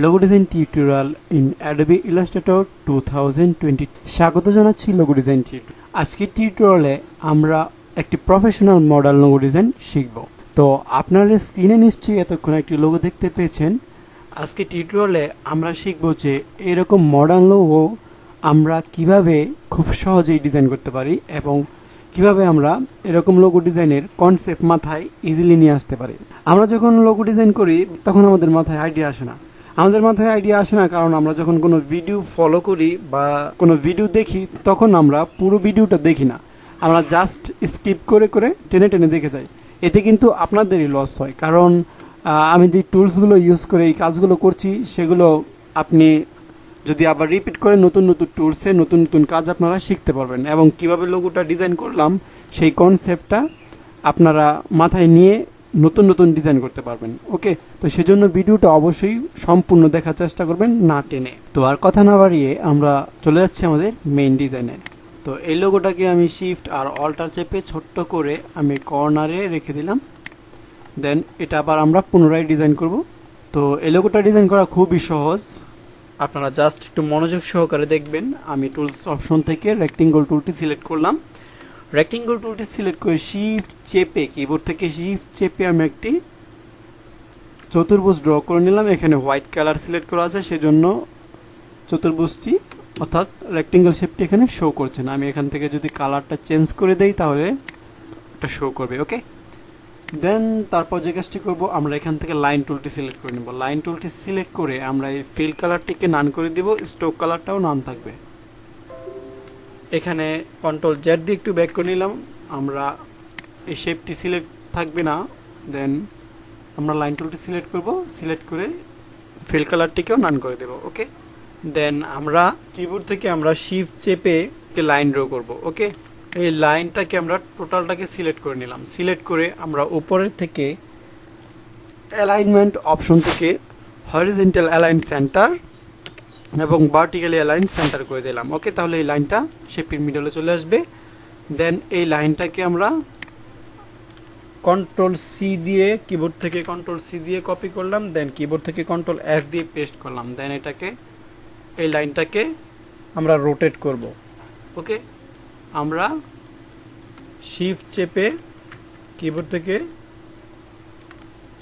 Logo design tutorial in Adobe Illustrator 2020 স্বাগত জানাচ্ছি logo design tutorial. আজকের টিউটোরিয়ালে আমরা একটি প্রফেশনাল মডেল লোগো ডিজাইন শিখব। তো আপনারা স্ক্রিনে নিশ্চয়ই এতক্ষণ একটি লোগো দেখতে পেয়েছেন। আজকে টিউটোরিয়ালে আমরা শিখব যে এরকম মডার্ন লোগো আমরা কিভাবে খুব সহজেই ডিজাইন করতে পারি এবং কিভাবে আমরা এরকম লোগো ডিজাইনের কনসেপ্ট মাথায় ইজিলি নিয়ে আসতে পারি। আমরা যখন লোগো ডিজাইন করি তখন আমাদের মাথায় আইডিয়া আসে না। কারণ আমরা যখন কোনো ভিডিও ফলো করি বা কোনো ভিডিও দেখি তখন আমরা পুরো ভিডিওটা দেখি না, আমরা জাস্ট স্কিপ করে করে টেনে টেনে দেখে যাই। এতে কিন্তু আপনাদেরই লস হয়, কারণ আমি যে টুলসগুলো ইউজ করে এই কাজগুলো করছি সেগুলো আপনি যদি আবার রিপিট করে নতুন নতুন টুলসে নতুন নতুন কাজ আপনারা শিখতে পারবেন এবং কিভাবে লোগোটা ডিজাইন করলাম সেই কনসেপ্টটা আপনারা মাথায় নিয়ে নতুন নতুন ডিজাইন করতে পারবেন। ওকে, তো সেজন্য ভিডিওটা অবশ্যই সম্পূর্ণ দেখার চেষ্টা করবেন, না টেনে। তো আর কথা না বাড়িয়ে আমরা চলে যাচ্ছি আমাদের মেইন ডিজাইনে। তো এই লোগোটাকে আমি শিফট আর অল্টার চেপে ছোট্ট করে আমি কর্নারে রেখে দিলাম। দেন এটা আবার আমরা পুনরায় ডিজাইন করব। তো এই লোগোটা ডিজাইন করা খুবই সহজ, আপনারা জাস্ট একটু মনোযোগ সহকারে দেখবেন। আমি টুলস অপশন থেকে রেক্টেঙ্গল টুলটি সিলেক্ট করলাম। রেক্টেঙ্গল টুলটি সিলেক্ট করে শিফট চেপে, কিবোর্ড থেকে শিফট চেপে আমি একটি চতুর্ভুজ ড্র করে নিলাম। এখানে হোয়াইট কালার সিলেক্ট করা আছে, সেজন্য চতুর্ভুজটি অর্থাৎ রেক্টেঙ্গল শেপটি এখানে শো করছে না। আমি এখান থেকে যদি কালারটা চেঞ্জ করে দেই তাহলে এটা শো করবে। ওকে, দেন তারপর যে কাজটি করবো, আমরা এখান থেকে লাইন টুলটি সিলেক্ট করে নেব। লাইন টুলটি সিলেক্ট করে আমরা এই ফিল কালারটিকে নান করে দিব, স্ট্রোক কালারটাও নান থাকবে। এখানে কন্ট্রোল জেড দিয়ে একটু ব্যাক করে নিলাম, আমরা এই শেপটি সিলেক্ট থাকবে না। দেন আমরা লাইন টুলটি সিলেক্ট করব, সিলেক্ট করে ফিল কালারটিকেও নান করে দেব। ওকে, দেন আমরা কিবোর্ড থেকে আমরা শিফট চেপে লাইন ড্র করব। ওকে, এই লাইনটাকে আমরা টোটালটাকে সিলেক্ট করে নিলাম। সিলেক্ট করে আমরা উপরের থেকে অ্যালাইনমেন্ট অপশন থেকে হরিজন্টাল অ্যালাইন সেন্টার এবং ভার্টিক্যালি অ্যালাইন সেন্টার করে দিলাম। ওকে, তাহলে এই লাইনটা শেপের মিডলে চলে আসবে। দেন এই লাইনটাকে আমরা কন্ট্রোল সি দিয়ে, কিবোর্ড থেকে কন্ট্রোল সি দিয়ে কপি করলাম। দেন কিবোর্ড থেকে কন্ট্রোল এফ দিয়ে পেস্ট করলাম। দেন এটাকে, এই লাইনটাকে আমরা রোটেট করব। ওকে, আমরা শিফট চেপে, কিবোর্ড থেকে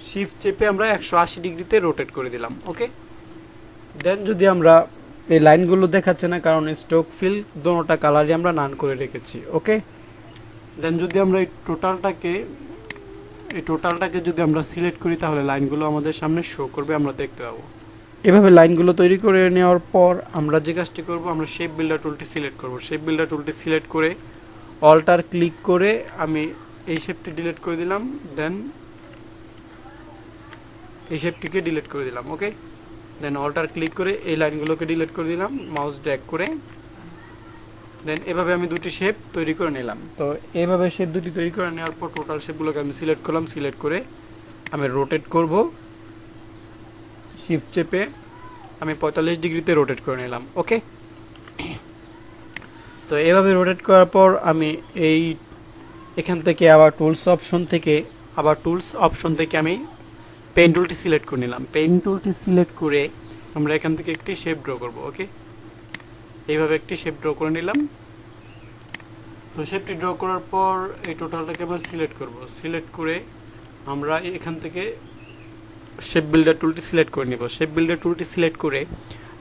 শিফট চেপে আমরা 180 ডিগ্রিতে রোটেট করে দিলাম। ওকে, দেন যদি আমরা এই লাইনগুলো দেখাচ্ছে না, কারণ স্ট্রোক ফিল দোনোটা কালারই আমরা নান করে রেখেছি। ওকে, দেন যদি আমরা এই টোটালটাকে যদি আমরা সিলেক্ট করি তাহলে লাইনগুলো আমাদের সামনে শো করবে, আমরা দেখতে পাবো। এভাবে লাইনগুলো তৈরি করে নেওয়ার পর আমরা যে কাজটি করব, আমরা শেপ বিল্ডার টুলটি সিলেক্ট করব। শেপ বিল্ডার টুলটি সিলেক্ট করে অল্টার ক্লিক করে আমি এই শেপটি ডিলিট করে দিলাম। দেন এই শেপটিকে ডিলিট করে দিলাম। ওকে, দেন অল্টার ক্লিক করে এই লাইনগুলোকে ডিলিট করে দিলাম মাউস ড্র্যাগ করে। দেন এভাবে আমি দুটি শেপ তৈরি করে নিলাম। তো এইভাবে শেপ দুটি তৈরি করে নেওয়ার পর টোটাল শেপগুলোকে আমি সিলেক্ট করলাম। সিলেক্ট করে আমি রোটেট করব, শিফট চেপে আমি 45 ডিগ্রিতে রোটেট করে নিলাম। ওকে, তো এভাবে রোটেট করার পর আমি এখান থেকে আবার টুলস অপশন থেকে আমি পেন টুলটি সিলেক্ট করে নিলাম। পেন টুলটি সিলেক্ট করে আমরা এখান থেকে একটি শেপ ড্র করব। ওকে, এইভাবে একটি শেপ ড্র করে নিলাম। তো শেপটি ড্র করার পর এই টোটালটাকে আমরা সিলেক্ট করব। সিলেক্ট করে আমরা এখান থেকে শেপ বিল্ডার টুলটি সিলেক্ট করে নিব। শেপ বিল্ডার টুলটি সিলেক্ট করে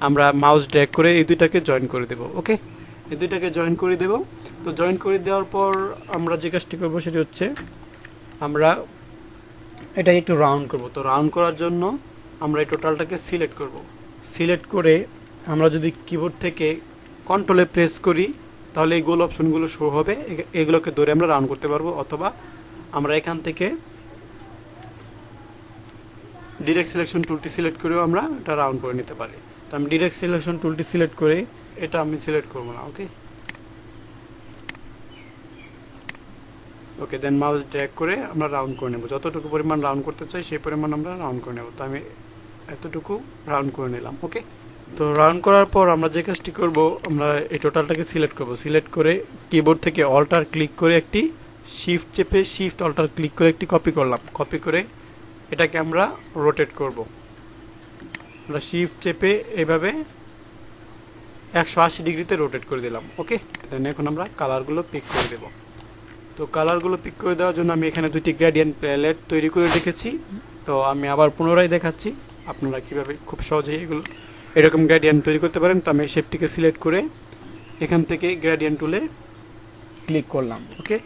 আমরা মাউস ড্র্যাগ করে এই দুইটাকে জয়েন করে দেব। ওকে, এই দুইটাকে জয়েন করে দেব। তো জয়েন করে দেওয়ার পর আমরা যে কাজটি করব সেটি হচ্ছে আমরা এটাকে একটু রাউন্ড করব। তো রাউন্ড করার জন্য আমরা এই টোটালটাকে সিলেক্ট করব। সিলেক্ট করে আমরা যদি কিবোর্ড থেকে কন্ট্রোলে প্রেস করি তাহলে এই গোল অপশনগুলো শো হবে, এগুলোকে ধরে আমরা রাউন্ড করতে পারবো, অথবা আমরা এখান থেকে ডিরেক্ট সিলেকশন টুলটি সিলেক্ট করেও আমরা এটা রাউন্ড করে নিতে পারি। তো আমি ডিরেক্ট সিলেকশন টুলটি সিলেক্ট করে এটা আমি সিলেক্ট করবো না। ওকে, ওকে, দেন মাউস ড্র্যাগ করে আমরা রাউন্ড করে নেব। যতটুকু পরিমাণ রাউন্ড করতে চাই সেই পরিমাণ আমরা রাউন্ড করে নেব। তো আমি এতটুকু রাউন্ড করে নিলাম। ওকে, তো রাউন্ড করার পর আমরা যে কাজটি করব, আমরা এই টোটালটাকে সিলেক্ট করব। সিলেক্ট করে কিবোর্ড থেকে অল্টার ক্লিক করে একটি শিফট চেপে শিফট অল্টার ক্লিক করে একটি কপি করলাম। কপি করে এটাকে আমরা রোটেট করব। আমরা শিফট চেপে এভাবে 180 ডিগ্রিতে রোটেট করে দিলাম। ওকে, দেন এখন আমরা কালারগুলো পিক করে দেব। তো কালারগুলো পিক করে দেওয়ার জন্য আমি এখানে দুইটি গ্রেডিয়েন্ট প্যালেট তৈরি করে রেখেছি। তো আমি আবার পুনরায় দেখাচ্ছি আপনারা কিভাবে খুব সহজেই এরকম গ্রেডিয়েন্ট তৈরি করতে পারেন। তো আমি শেপটিকে সিলেক্ট করে এখান থেকে গ্রেডিয়েন্ট টুলে ক্লিক করলাম। ওকে,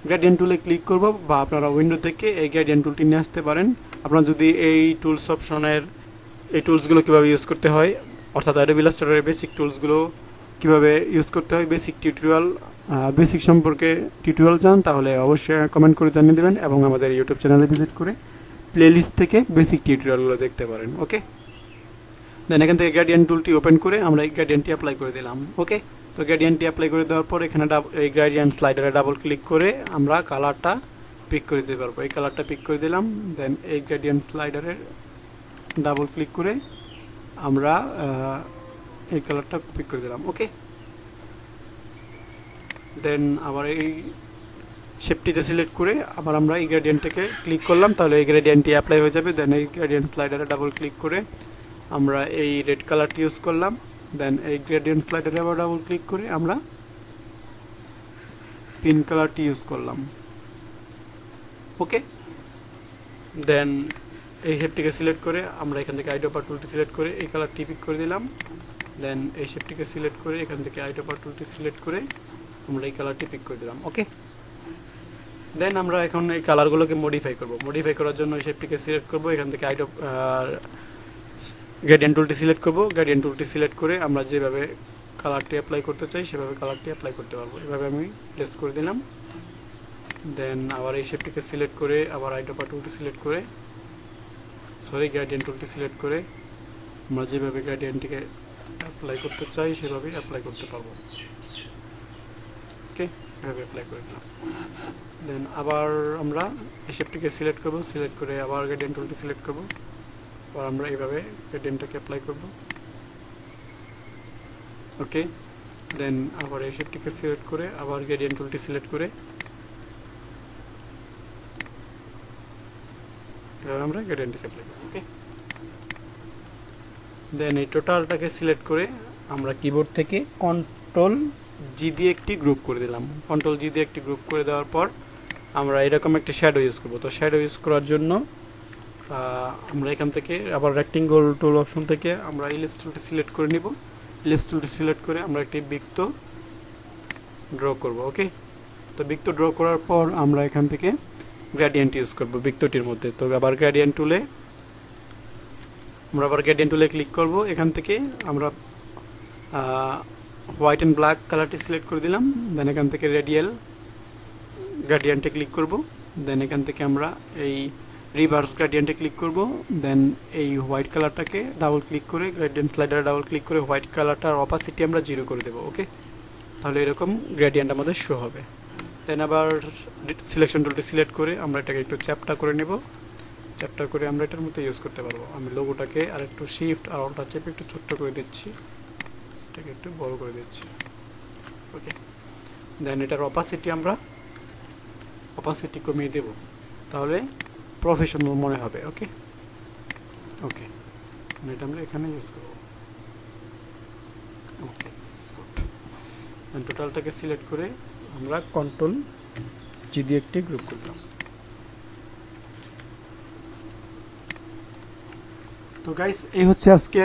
গ্রেডিয়েন্ট টুলে ক্লিক করব, বা আপনারা উইন্ডো থেকে এই গ্রেডিয়েন্ট টুলটি নিয়ে আসতে পারেন। আপনারা যদি এই টুলস অপশনের এই টুলসগুলো কীভাবে ইউজ করতে হয়, অর্থাৎ অ্যাডোবি ইলাস্ট্রেটরের বেসিক টুলসগুলো কীভাবে ইউজ করতে হয়, বেসিক সম্পর্কে টিউটোরিয়াল চান, তাহলে অবশ্যই কমেন্ট করে জানিয়ে দেবেন এবং আমাদের ইউটিউব চ্যানেলে ভিজিট করে প্লেলিস্ট থেকে বেসিক টিউটোরিয়ালগুলো দেখতে পারেন। ওকে, দেন এখান থেকে গ্রেডিয়েন্ট টুলটি ওপেন করে আমরা এই গ্রেডিয়েন্টটি অ্যাপ্লাই করে দিলাম। ওকে, তো গ্রেডিয়েন্টটি অ্যাপ্লাই করে দেওয়ার পর এখানে এই গ্রেডিয়েন্ট স্লাইডারে ডাবল ক্লিক করে আমরা কালারটা পিক করে দিতে পারবো। এই কালারটা পিক করে দিলাম। দেন এই গ্রেডিয়েন্ট স্লাইডারে ডাবল ক্লিক করে আমরা এই কালারটা পিক করে দিলাম। ওকে, দেন আবার এই শেপটিতে সিলেক্ট করে আবার আমরা এই গ্রেডিয়েন্টটাকে ক্লিক করলাম, তাহলে এই গ্রেডিয়েন্টটি অ্যাপ্লাই হয়ে যাবে। দেন এই গ্রেডিয়েন্ট স্লাইডারে ডাবল ক্লিক করে আমরা এই রেড কালারটি ইউজ করলাম। দেন এই গ্রেডিয়েন্ট স্লাইডারে আবার ডাবল ক্লিক করে আমরা পিঙ্ক কালারটি ইউজ করলাম। ওকে, দেন এই শেপটিকে সিলেক্ট করে আমরা এখান থেকে আইড্রপার টুলটি সিলেক্ট করে এই কালারটি পিক করে দিলাম। দেন এই শেপটিকে সিলেক্ট করে এখান থেকে আইড্রপার টুলটি সিলেক্ট করে আমরা এই কালারটি পিক করে দিলাম। ওকে, দেন আমরা এখন এই কালারগুলোকে মডিফাই করব। মডিফাই করার জন্য এই শেপটিকে সিলেক্ট করব, এখান থেকে গ্রেডিয়েন্ট টুলটি সিলেক্ট করব। গ্রেডিয়েন্ট টুলটি সিলেক্ট করে আমরা যেভাবে কালারটি অ্যাপ্লাই করতে চাই সেভাবে কালারটি অ্যাপ্লাই করতে পারবো। এভাবে আমি প্লেস করে দিলাম। দেন আবার এই শেপটিকে সিলেক্ট করে আবার আইড্রপার টুলটি সিলেক্ট করে গ্রেডিয়েন্ট টুলটি সিলেক্ট করে আমরা যেভাবে গ্রেডিয়েন্টটিকে অ্যাপ্লাই করতে চাই সেভাবেই অ্যাপ্লাই করতে পারবো। ওকে, এভাবে অ্যাপ্লাই করে দিলাম। দেন আবার আমরা এই শেপটিকে সিলেক্ট করব, সিলেক্ট করে আবার গ্রেডিয়েন্ট টুলটি সিলেক্ট করব, আর আমরা এইভাবে গ্রেডিয়েন্টটাকে অ্যাপ্লাই করব। ওকে, দেন আবার এই শেপটিকে সিলেক্ট করে আবার গ্রেডিয়েন্ট টুলটি সিলেক্ট করে এভাবে আমরা গ্রেডিয়েন্টটাকে অ্যাপ্লাই করব। ওকে, দেন এই টোটালটাকে সিলেক্ট করে আমরা কিবোর্ড থেকে কন্ট্রোল জি দিয়ে একটি গ্রুপ করে দিলাম। কন্ট্রোল জি দিয়ে একটি গ্রুপ করে দেওয়ার পর আমরা এরকম একটি শ্যাডো ইউজ করব। তো শ্যাডো ইউজ করার জন্য আমরা এখান থেকে আবার রেক্টেঙ্গল টুল অপশন থেকে আমরা ইলিপস টুলটি সিলেক্ট করে নিব। ইলিপস টুলটি সিলেক্ট করে আমরা একটি বৃত্ত ড্র করব। ওকে, তো বৃত্ত ড্র করার পর আমরা এখান থেকে গ্রেডিয়েন্ট ইউজ করব বৃত্তটির মধ্যে। তো আবার গ্রেডিয়েন্ট টুলে ক্লিক করব। এখান থেকে আমরা হোয়াইট অ্যান্ড ব্ল্যাক কালারটি সিলেক্ট করে দিলাম। দেন এখান থেকে রেডিয়াল গ্রেডিয়েন্টে ক্লিক করব। দেন এখান থেকে আমরা এই রিভার্স গ্রেডিয়েন্টে ক্লিক করব। দেন এই হোয়াইট কালারটাকে ডাবল ক্লিক করে গ্রেডিয়েন্ট স্লাইডারে ডাবল ক্লিক করে হোয়াইট কালারটার অপাসিটি আমরা 0 করে দেব। ওকে, তাহলে এরকম গ্রেডিয়েন্ট আমাদের শো হবে। দেন আবার সিলেকশন টুলটি সিলেক্ট করে আমরা এটাকে একটু চ্যাপ্টা করে নেব। চ্যাপ্টার করে আমরা এটার মধ্যে ইউজ করতে পারবো। আমি লোগোটাকে আর একটু শিফট আর অল্টার চেপে একটু ছোট্ট করে দিচ্ছি, এটাকে একটু বড় করে দিচ্ছি। ওকে, দেন এটার অপাসিটি কমিয়ে দেব, তাহলে প্রফেশনাল মনে হবে। ওকে, ওকে, এটা আমরা এখানে ইউজ করব। Okay, this is good. Then টোটালটাকে সিলেক্ট করে আমরা কন্ট্রোল জি দিয়ে একটি গ্রুপ করলাম। তো গাইস, এই হচ্ছে আজকে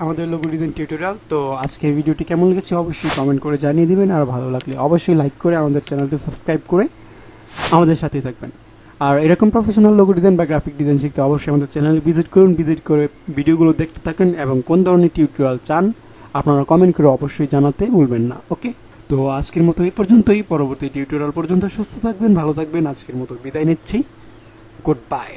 আমাদের লোগো ডিজাইন টিউটোরিয়াল। তো আজকের ভিডিওটি কেমন লেগেছে অবশ্যই কমেন্ট করে জানিয়ে দিবেন, আর ভালো লাগলে অবশ্যই লাইক করে আমাদের চ্যানেলটি সাবস্ক্রাইব করে আমাদের সাথেই থাকবেন। আর এরকম প্রফেশনাল লোগো ডিজাইন বা গ্রাফিক ডিজাইন শিখতে অবশ্যই আমাদের চ্যানেলে ভিজিট করুন। ভিজিট করে ভিডিওগুলো দেখতে থাকেন এবং কোন ধরনের টিউটোরিয়াল চান আপনারা কমেন্ট করে অবশ্যই জানাতে ভুলবেন না। ওকে, তো আজকের মতো এই পর্যন্তই। পরবর্তী টিউটোরিয়াল পর্যন্ত সুস্থ থাকবেন, ভালো থাকবেন। আজকের মতো বিদায় নিচ্ছি। Good bye.